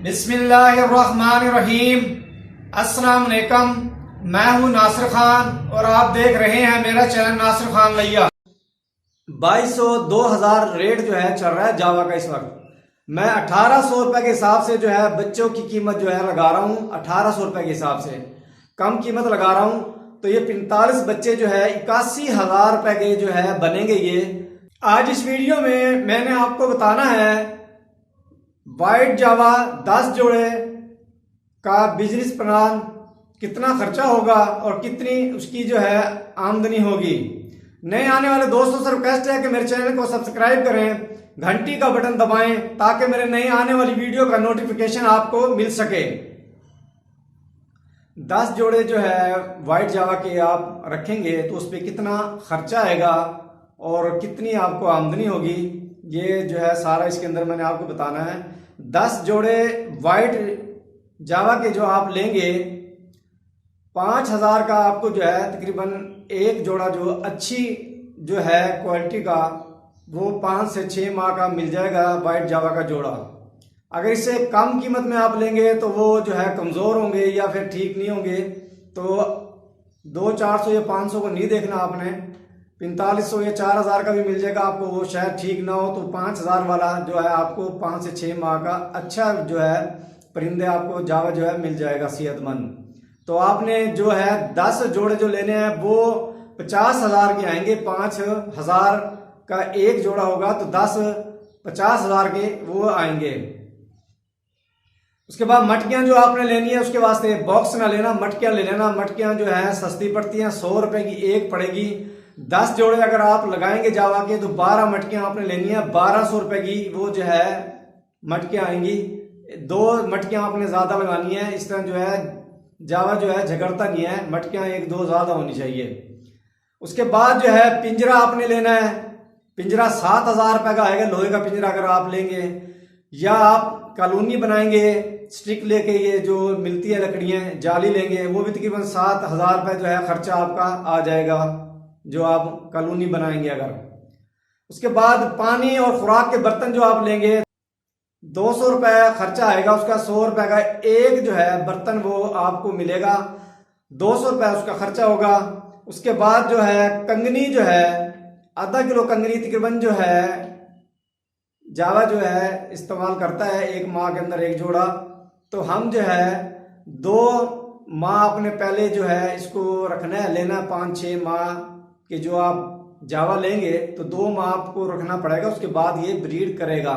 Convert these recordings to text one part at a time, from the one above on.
बिस्मिल्लाहिर्रहमानिर्रहीम। अस्सलाम वालेकुम। मैं हूं नासिर खान और आप देख रहे हैं मेरा चैनल नासिर खान लैया। 2200-2000 रेट जो है चल रहा है जावा का इस वक्त। मैं 1800 रुपए के हिसाब से जो है बच्चों की कीमत जो है लगा रहा हूं। 1800 रुपए के हिसाब से कम कीमत लगा रहा हूं। तो ये 45 बच्चे जो है 81,000 रुपए के जो है बनेंगे। ये आज इस वीडियो में मैंने आपको बताना है वाइट जावा 10 जोड़े का बिजनेस प्लान, कितना खर्चा होगा और कितनी उसकी जो है आमदनी होगी। नए आने वाले दोस्तों से रिक्वेस्ट है कि मेरे चैनल को सब्सक्राइब करें, घंटी का बटन दबाएं ताकि मेरे नई आने वाली वीडियो का नोटिफिकेशन आपको मिल सके। 10 जोड़े जो है वाइट जावा के आप रखेंगे तो उस पर कितना खर्चा आएगा और कितनी आपको आमदनी होगी, ये जो है सारा इसके अंदर मैंने आपको बताना है। 10 जोड़े वाइट जावा के जो आप लेंगे 5,000 का आपको जो है तकरीबन एक जोड़ा जो अच्छी जो है क्वालिटी का वो 5 से 6 माह का मिल जाएगा वाइट जावा का जोड़ा। अगर इससे कम कीमत में आप लेंगे तो वो जो है कमज़ोर होंगे या फिर ठीक नहीं होंगे। तो 200-400 या 500 को नहीं देखना आपने, 4500 या 4,000 का भी मिल जाएगा आपको, वो शायद ठीक ना हो। तो 5,000 वाला जो है आपको 5 से 6 माह का अच्छा जो है परिंदे आपको जावा जो है मिल जाएगा सेहतमंद। तो आपने जो है 10 जोड़े जो लेने हैं वो 50,000 के आएंगे। 5,000 का एक जोड़ा होगा तो 10 50,000 के वो आएंगे। उसके बाद मटकियां जो आपने लेनी है उसके वास्ते बॉक्स ना लेना, मटकियां ले लेना। मटकियां जो है सस्ती पड़ती हैं, 100 रुपए की एक पड़ेगी। 10 जोड़े अगर आप लगाएंगे जावा के तो 12 मटकियां आपने लेनी है, 1200 रुपए की वो जो है मटकियां आएंगी। 2 मटकियां आपने ज्यादा लगानी है, इस तरह जो है जावा जो है झगड़ता नहीं है, मटकियां 1-2 ज्यादा होनी चाहिए। उसके बाद जो है पिंजरा आपने लेना है। पिंजरा 7,000 रुपए का आएगा, लोहे का पिंजरा अगर आप लेंगे, या आप कॉलोनी बनाएंगे स्टिक लेके, ये जो मिलती है लकड़ियां जाली लेंगे, वो भी तकरीबन 7,000 रुपए जो है खर्चा आपका आ जाएगा जो आप कॉलोनी बनाएंगे अगर। उसके बाद पानी और खुराक के बर्तन जो आप लेंगे 200 रुपए खर्चा आएगा उसका। 100 रुपए का एक जो है बर्तन वो आपको मिलेगा, 200 रुपए उसका खर्चा होगा। उसके बाद जो है कंगनी जो है आधा किलो कंगनी तकरीबन जो है जावा जो है इस्तेमाल करता है एक माह के अंदर एक जोड़ा। तो हम जो है 2 माह अपने पहले जो है इसको रखना है, लेना 5-6 माह के जो आप जावा लेंगे तो 2 माह आपको रखना पड़ेगा, उसके बाद ये ब्रीड करेगा।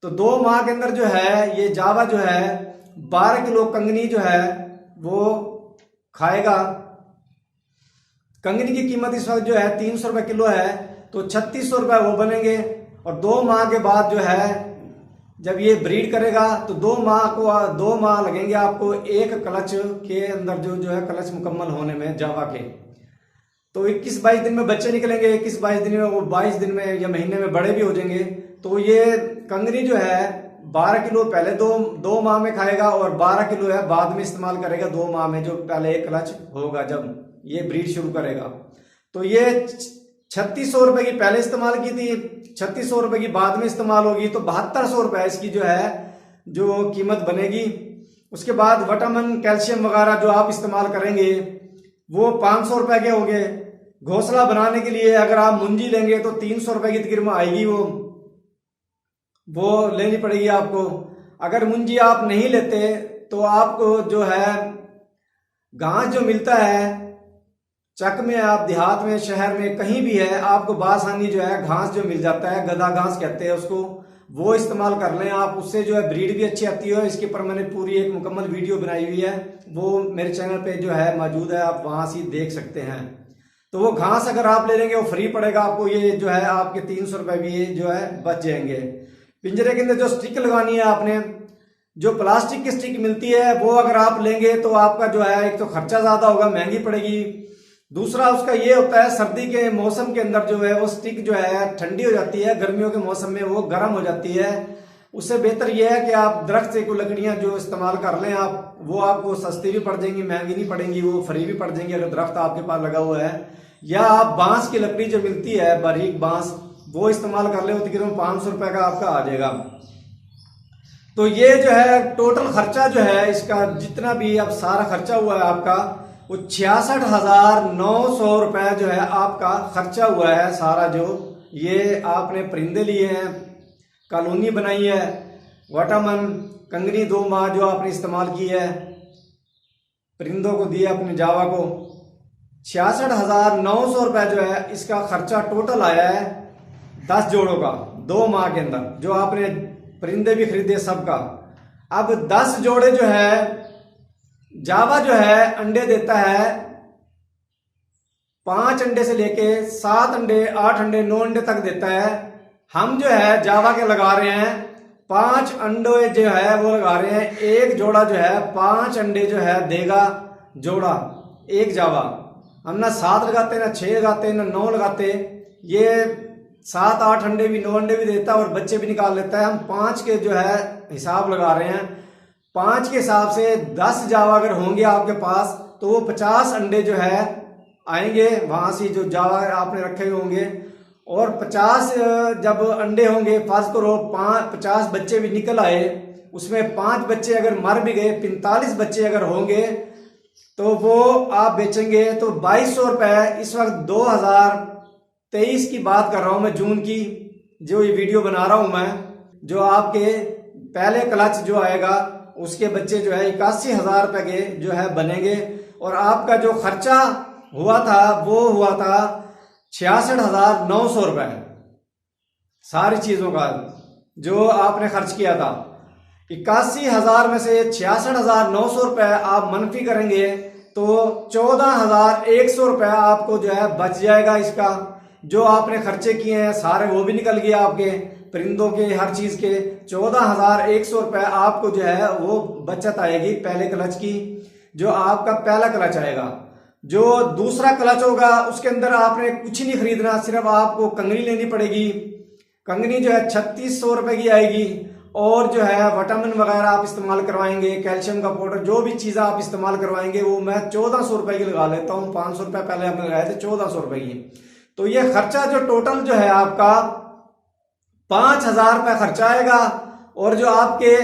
तो 2 माह के अंदर जो है ये जावा जो है 12 किलो कंगनी जो है वो खाएगा। कंगनी की कीमत इस वक्त जो है 300 रुपए किलो है, तो 3600 रुपए वो बनेंगे। और 2 माह के बाद जो है जब ये ब्रीड करेगा तो 2 माह लगेंगे आपको एक क्लच के अंदर जो है क्लच मुकम्मल होने में जावा के। तो 21-22 दिन में बच्चे निकलेंगे, 21-22 दिन में वो 22 दिन में या महीने में बड़े भी हो जाएंगे। तो ये कंगनी जो है 12 किलो पहले 2 माह में खाएगा और 12 किलो है बाद में इस्तेमाल करेगा 2 माह में, जो पहले एक क्लच होगा जब ये ब्रीड शुरू करेगा। तो ये 3600 रुपए की पहले इस्तेमाल की थी, 3600 रुपए की बाद में इस्तेमाल होगी, तो 7200 रुपए इसकी जो है जो कीमत बनेगी। उसके बाद विटामिन कैल्शियम वगैरह जो आप इस्तेमाल करेंगे वो 500 रुपए के होंगे। घोंसला बनाने के लिए अगर आप मुंजी लेंगे तो 300 रुपए की तकरीबन आएगी, वो लेनी पड़ेगी आपको। अगर मुंजी आप नहीं लेते तो आपको जो है घास जो मिलता है चक में, आप देहात में शहर में कहीं भी है, आपको बासानी जो है घास जो मिल जाता है, गदा घास कहते हैं उसको, वो इस्तेमाल कर लें आप। उससे जो है ब्रीड भी अच्छी आती है। इसके ऊपर मैंने पूरी एक मुकम्मल वीडियो बनाई हुई है, वो मेरे चैनल पे जो है मौजूद है, आप वहां से देख सकते हैं। तो वो घास अगर आप ले लेंगे वो फ्री पड़ेगा आपको, ये जो है आपके 300 रुपए भी जो है बच जाएंगे। पिंजरे के अंदर जो स्टिक लगानी है आपने, जो प्लास्टिक की स्टिक मिलती है वो अगर आप लेंगे तो आपका जो है एक तो खर्चा ज्यादा होगा, महंगी पड़ेगी। दूसरा उसका ये होता है सर्दी के मौसम के अंदर जो है वो स्टिक जो है ठंडी हो जाती है, गर्मियों के मौसम में वो गर्म हो जाती है। उससे बेहतर यह है कि आप दरख्त से कोई लकड़ियां जो इस्तेमाल कर लें आप, वो आपको सस्ती भी पड़ जाएंगी, महंगी नहीं पड़ेंगी, वो फ्री भी पड़ जाएंगी अगर दरख्त आपके पास लगा हुआ है। या आप बांस की लकड़ी जो मिलती है बारीक बांस, वो इस्तेमाल कर ले, तकरीबन 500 रुपए का आपका आ जाएगा। तो ये जो है टोटल खर्चा जो है इसका जितना भी अब सारा खर्चा हुआ है आपका, वो 66,900 रुपए जो है आपका खर्चा हुआ है सारा। जो ये आपने परिंदे लिए हैं, कॉलोनी बनाई है, वाटरमैन कंगनी 2 माह जो आपने इस्तेमाल की है, परिंदों को दिया अपने जावा को, 66,900 रुपए जो है इसका खर्चा टोटल आया है 10 जोड़ों का 2 माह के अंदर, जो आपने परिंदे भी खरीदे सबका। अब 10 जोड़े जो है जावा जो है अंडे देता है, 5 अंडे से लेके 7 अंडे, 8 अंडे, 9 अंडे तक देता है। हम जो है जावा के लगा रहे हैं 5 अंडे जो है वो लगा रहे हैं। एक जोड़ा जो है 5 अंडे जो है देगा जोड़ा, एक जावा। हम ना 7 लगाते, ना 6 लगाते, ना 9 लगाते। ये 7, 8 अंडे भी, 9 अंडे भी देता है और बच्चे भी निकाल लेता है। हम 5 के जो है हिसाब लगा रहे हैं। 5 के हिसाब से 10 जावा अगर होंगे आपके पास तो वो 50 अंडे जो है आएंगे वहां से, जो जावा आपने रखे हुए होंगे। और 50 जब अंडे होंगे, फर्ज करो 50 बच्चे भी निकल आए, उसमें 5 बच्चे अगर मर भी गए, 45 बच्चे अगर होंगे तो वो आप बेचेंगे तो 2200 रुपए। इस वक्त 2023 की बात कर रहा हूं मैं, जून की जो ये वीडियो बना रहा हूं मैं। जो आपके पहले क्लच जो आएगा उसके बच्चे जो है 81,000 रुपए के जो है बनेंगे। और आपका जो खर्चा हुआ था वो हुआ था 66,900 रुपए, सारी चीजों का जो आपने खर्च किया था। 81,000 में से 66,900 रुपए आप मनफी करेंगे तो 14,100 रुपए आपको जो है बच जाएगा। इसका जो आपने खर्चे किए हैं सारे वो भी निकल गया आपके, परिंदों के, हर चीज के। 14,100 रुपए आपको जो है वो बचत आएगी पहले क्लच की, जो आपका पहला क्लच आएगा। जो दूसरा क्लच होगा उसके अंदर आपने कुछ नहीं खरीदना, सिर्फ आपको कंगनी लेनी पड़ेगी। कंगनी जो है 3600 रुपए की आएगी। और जो है विटामिन वगैरह आप इस्तेमाल करवाएंगे, कैल्शियम का पाउडर, जो भी चीजें आप इस्तेमाल करवाएंगे वो मैं 1400 रुपए की लगा लेता हूँ। 500 रुपए पहले हमने लगाए थे, 1400 रुपए की। तो ये खर्चा जो टोटल जो है आपका 5,000 रुपए खर्चा आएगा। और जो आपके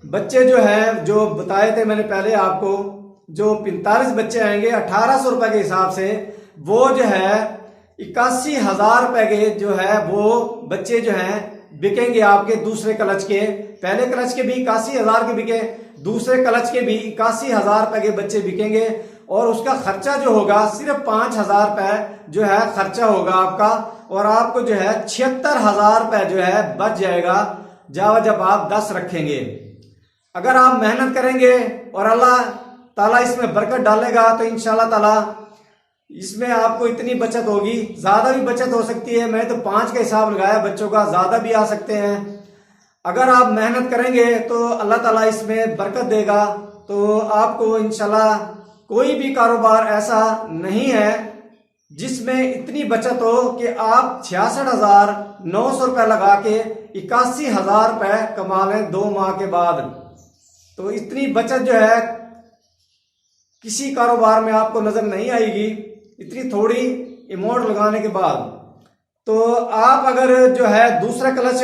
बच्चे जो है जो बताए थे मैंने पहले आपको, जो 45 बच्चे आएंगे 1800 रुपए के हिसाब से, वो जो है 81,000 रुपए के जो है वो बच्चे जो हैं बिकेंगे आपके दूसरे क्लच के। पहले क्लच के भी 81,000 के बिके, दूसरे क्लच के भी 81,000 रुपए के बच्चे बिकेंगे। और उसका खर्चा जो होगा सिर्फ 5,000 रुपए जो है खर्चा होगा आपका। और आपको जो है 76,000 रुपए जो है बच जाएगा जावा जब आप 10 रखेंगे। अगर आप मेहनत करेंगे और अल्लाह ताला इसमें बरकत डालेगा तो इंशाल्लाह ताला इसमें आपको इतनी बचत होगी। ज्यादा भी बचत हो सकती है, मैं तो 5 का हिसाब लगाया बच्चों का, ज्यादा भी आ सकते हैं। अगर आप मेहनत करेंगे तो अल्लाह ताला इसमें बरकत देगा। तो आपको इंशाल्लाह कोई भी कारोबार ऐसा नहीं है जिसमें इतनी बचत हो कि आप 66,900 रुपए लगा के 81,000 रुपए कमा लें 2 माह के बाद। तो इतनी बचत जो है किसी कारोबार में आपको नजर नहीं आएगी, इतनी थोड़ी अमाउंट लगाने के बाद। तो आप अगर जो है दूसरा क्लच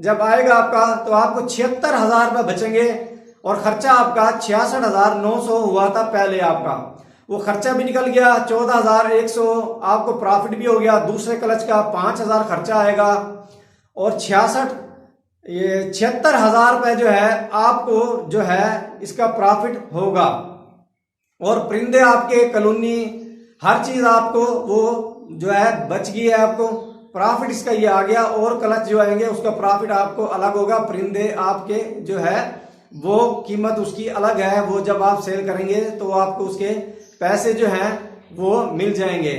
जब आएगा आपका तो आपको 76,000 रुपए बचेंगे। और खर्चा आपका 66,900 हुआ था पहले, आपका वो खर्चा भी निकल गया। 14,100 आपको प्रॉफिट भी हो गया। दूसरे क्लच का 5,000 खर्चा आएगा और 76,000 रुपए जो है आपको जो है इसका प्रॉफिट होगा। और परिंदे आपके, कॉलोनी, हर चीज आपको वो जो है बच गई है, आपको प्रॉफिट इसका ये आ गया। और क्लच जो आएंगे उसका प्रॉफिट आपको अलग होगा। परिंदे आपके जो है वो कीमत उसकी अलग है, वो जब आप सेल करेंगे तो आपको उसके पैसे जो हैं वो मिल जाएंगे।